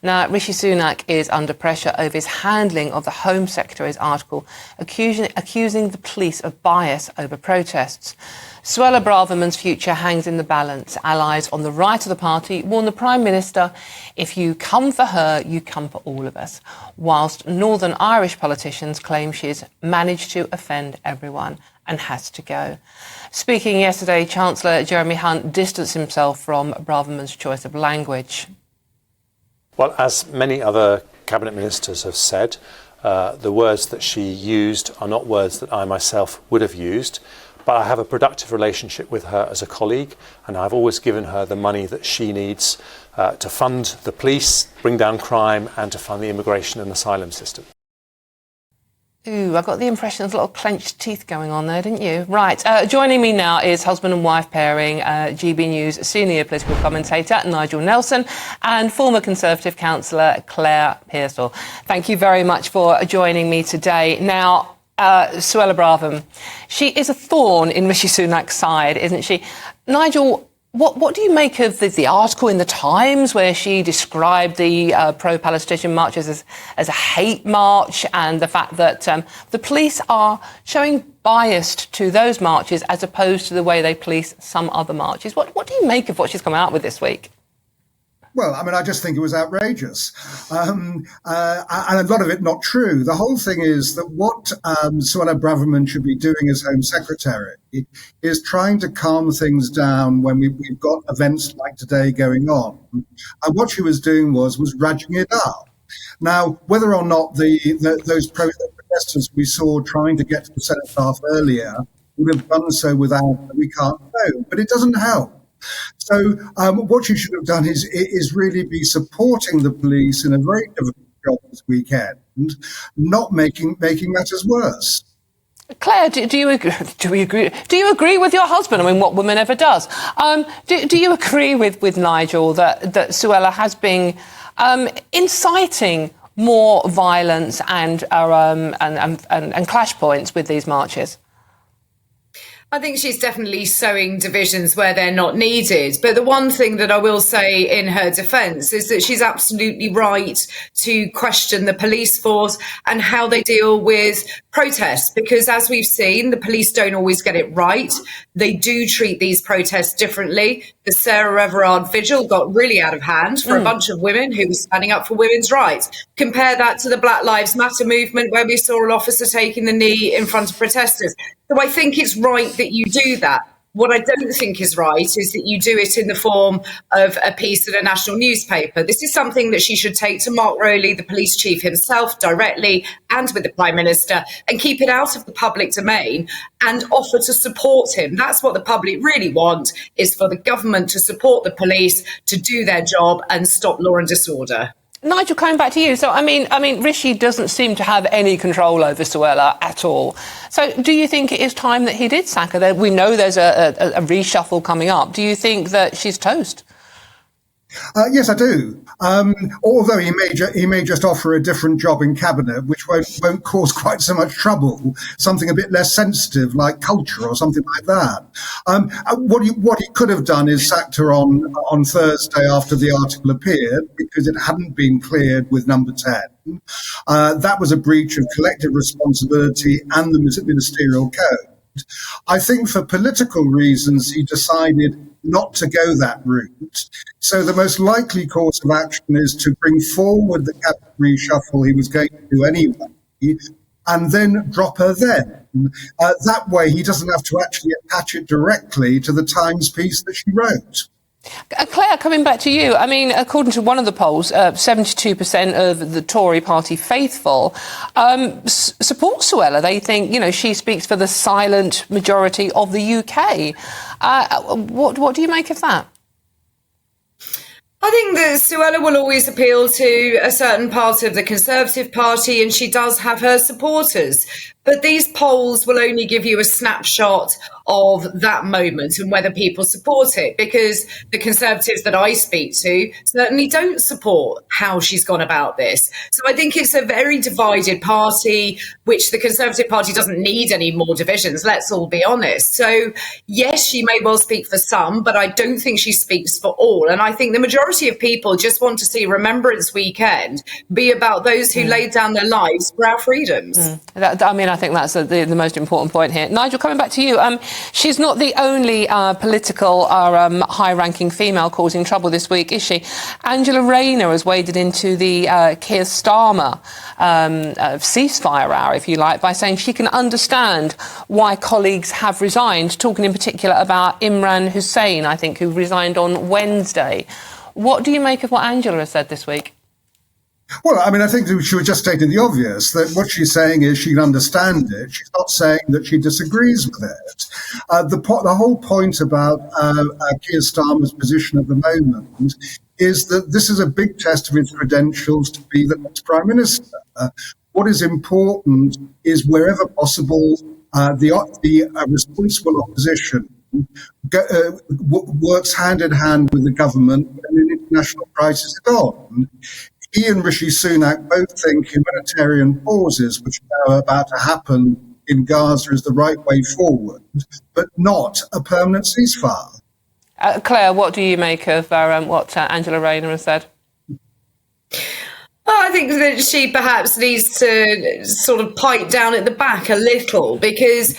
Now, Rishi Sunak is under pressure over his handling of the Home Secretary's article accusing the police of bias over protests. Suella Braverman's future hangs in the balance. Allies on the right of the party warn the Prime Minister, if you come for her, you come for all of us, whilst Northern Irish politicians claim she's managed to offend everyone and has to go. Speaking yesterday, Chancellor Jeremy Hunt distanced himself from Braverman's choice of language. Well, as many other cabinet ministers have said, the words that she used are not words that I myself would have used. But I have a productive relationship with her as a colleague, and I've always given her the money that she needs to fund the police, bring down crime, and to fund the immigration and asylum system. Ooh, I got the impression there's a lot of clenched teeth going on there, didn't you? Right, joining me now is husband and wife pairing, GB News Senior Political Commentator Nigel Nelson and former Conservative Councillor Claire Pearsall. Thank you very much for joining me today. Now, Suella Braverman, she is a thorn in Rishi Sunak's side, isn't she? Nigel, what do you make of the article in the Times where she described the pro-Palestinian marches as a hate march, and the fact that the police are showing bias to those marches as opposed to the way they police some other marches? What do you make of what she's come out with this week? Well, I mean, I just think it was outrageous. And a lot of it not true. The whole thing is that what Suella Braverman should be doing as Home Secretary is trying to calm things down when we've got events like today going on. And what she was doing was ragging it up. Now, whether or not those protesters we saw trying to get to the Senate half earlier would have done so without, we can't know. But it doesn't help. So what you should have done is really be supporting the police in a very difficult job this weekend, not making matters worse. Claire, do you agree? Do you agree with your husband? I mean, what woman ever does? Do you agree with Nigel that Suella has been inciting more violence and clash points with these marches? I think she's definitely sowing divisions where they're not needed. But the one thing that I will say in her defence is that she's absolutely right to question the police force and how they deal with protests, because as we've seen, the police don't always get it right. They do treat these protests differently. The Sarah Everard vigil got really out of hand for a bunch of women who were standing up for women's rights. Compare that to the Black Lives Matter movement, where we saw an officer taking the knee in front of protesters. So I think it's right that you do that. What I don't think is right is that you do it in the form of a piece in a national newspaper. This is something that she should take to Mark Rowley, the police chief himself, directly, and with the Prime Minister, and keep it out of the public domain and offer to support him. That's what the public really want, is for the government to support the police to do their job and stop law and disorder. Nigel, coming back to you. So, I mean, Rishi doesn't seem to have any control over Suella at all. So do you think it is time that he did sack her? We know there's a reshuffle coming up. Do you think that she's toast? Yes, I do. Although he may just offer a different job in cabinet, which won't cause quite so much trouble. Something a bit less sensitive, like culture or something like that. What he could have done is sacked her on Thursday after the article appeared, because it hadn't been cleared with number 10. That was a breach of collective responsibility and the ministerial code. I think for political reasons he decided not to go that route. So the most likely course of action is to bring forward the cabinet reshuffle he was going to do anyway, and then drop her then. That way he doesn't have to actually attach it directly to the Times piece that she wrote. Claire, coming back to you, I mean, according to one of the polls, 72% of the Tory party faithful support Suella. They think, she speaks for the silent majority of the UK. What do you make of that? I think that Suella will always appeal to a certain part of the Conservative Party, and she does have her supporters. But these polls will only give you a snapshot of that moment and whether people support it, because the Conservatives that I speak to certainly don't support how she's gone about this. So I think it's a very divided party, which the Conservative Party doesn't need any more divisions, let's all be honest. So yes, she may well speak for some, but I don't think she speaks for all. And I think the majority of people just want to see Remembrance Weekend be about those who laid down their lives for our freedoms. I think that's the most important point here. Nigel, coming back to you, she's not the only political or high-ranking female causing trouble this week, is she? Angela Rayner has waded into the Keir Starmer ceasefire hour, if you like, by saying she can understand why colleagues have resigned, talking in particular about Imran Hussein, I think, who resigned on Wednesday. What do you make of what Angela has said this week? Well, I mean, I think she was just stating the obvious, that what she's saying is she can understand it. She's not saying that she disagrees with it. The whole point about Keir Starmer's position at the moment is that this is a big test of his credentials to be the next Prime Minister. What is important is, wherever possible, the responsible opposition works hand in hand with the government when an international crisis is on. He and Rishi Sunak both think humanitarian pauses, which are now about to happen in Gaza, is the right way forward, but not a permanent ceasefire. Claire, what do you make of what Angela Rayner has said? Well, I think that she perhaps needs to sort of pipe down at the back a little, because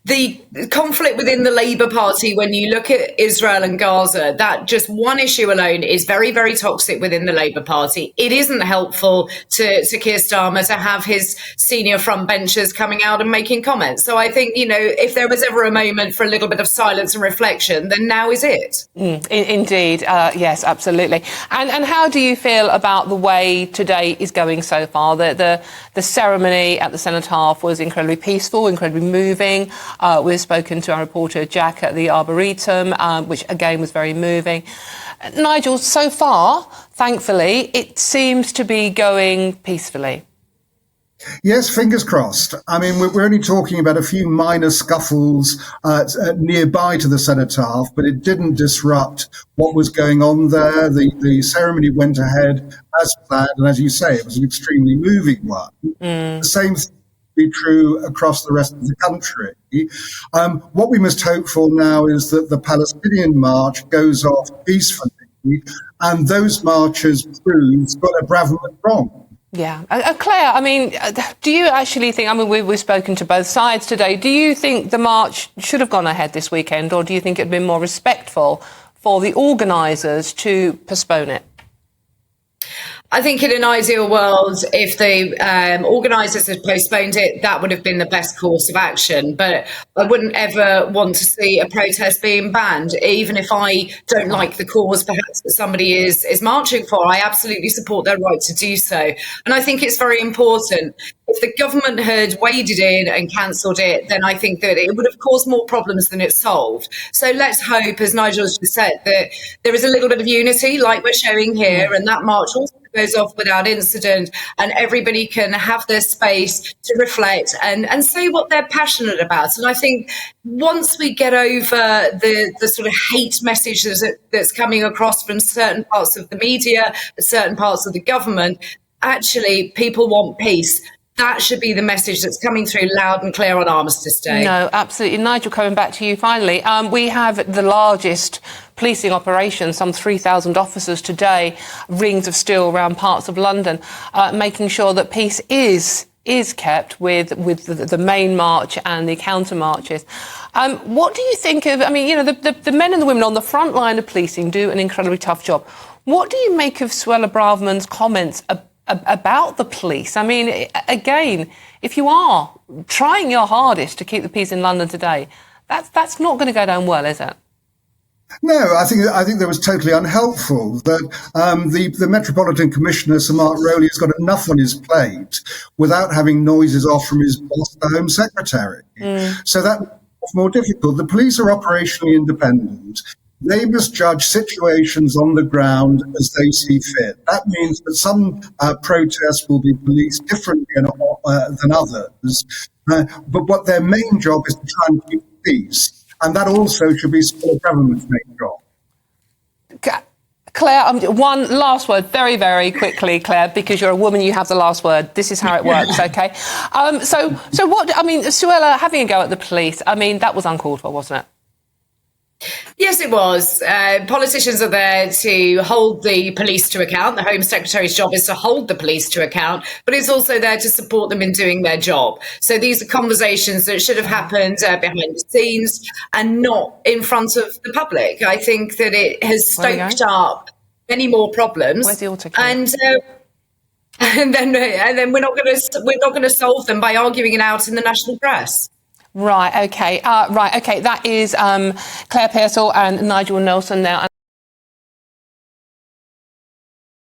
the conflict within the Labour Party, when you look at Israel and Gaza, that just one issue alone is very, very toxic within the Labour Party. It isn't helpful to Keir Starmer to have his senior frontbenchers coming out and making comments. So I think, if there was ever a moment for a little bit of silence and reflection, then now is it. Indeed. Yes, absolutely. And how do you feel about the way today is going so far? The ceremony at the Cenotaph was incredibly peaceful, incredibly moving. We've spoken to our reporter Jack at the Arboretum, which again was very moving. Nigel, so far, thankfully, it seems to be going peacefully. Yes, fingers crossed. I mean, we're only talking about a few minor scuffles nearby to the Cenotaph, but it didn't disrupt what was going on there. The ceremony went ahead as planned, and as you say, it was an extremely moving one. The same thing be true across the rest of the country. What we must hope for now is that the Palestinian march goes off peacefully, and those marchers prove Suella Braverman wrong. Yeah. Claire, I mean, do you actually think, we've spoken to both sides today, do you think the march should have gone ahead this weekend, or do you think it had been more respectful for the organisers to postpone it? I think in an ideal world, if the organisers had postponed it, that would have been the best course of action. But I wouldn't ever want to see a protest being banned, even if I don't like the cause perhaps that somebody is marching for. I absolutely support their right to do so. And I think it's very important. If the government had waded in and cancelled it, then I think that it would have caused more problems than it solved. So let's hope, as Nigel has just said, that there is a little bit of unity like we're showing here, and that march also goes off without incident, and everybody can have their space to reflect and say what they're passionate about. And I think once we get over the sort of hate messages that's coming across from certain parts of the media, certain parts of the government, actually people want peace. That should be the message that's coming through loud and clear on Armistice Day. No, absolutely. Nigel, coming back to you finally. We have the largest policing operation, some 3,000 officers today, rings of steel around parts of London, making sure that peace is kept with the main march and the counter marches. What do you think of, the men and the women on the front line of policing do an incredibly tough job. What do you make of Suella Braverman's comments about the police? I mean, again, if you are trying your hardest to keep the peace in London today, that's not going to go down well, is it? No, I think that was totally unhelpful. That the Metropolitan Commissioner, Sir Mark Rowley, has got enough on his plate without having noises off from his boss, the Home Secretary. So that's more difficult. The police are operationally independent. They must judge situations on the ground as they see fit. That means that some protests will be policed differently than others. but what their main job is to try and keep peace. And that also should be Suella Braverman's main job. Claire, one last word, very, very quickly, Claire, because you're a woman, you have the last word. This is how it works, OK? So what, I mean, Suella having a go at the police, I mean, that was uncalled for, wasn't it? Yes, it was. Politicians are there to hold the police to account. The Home Secretary's job is to hold the police to account, but it's also there to support them in doing their job. So these are conversations that should have happened behind the scenes and not in front of the public. I think that it has stoked up many more problems. Where's the autocue? And then we're not going to solve them by arguing it out in the national press. Right, OK. That is Claire Pearsall and Nigel Nelson now.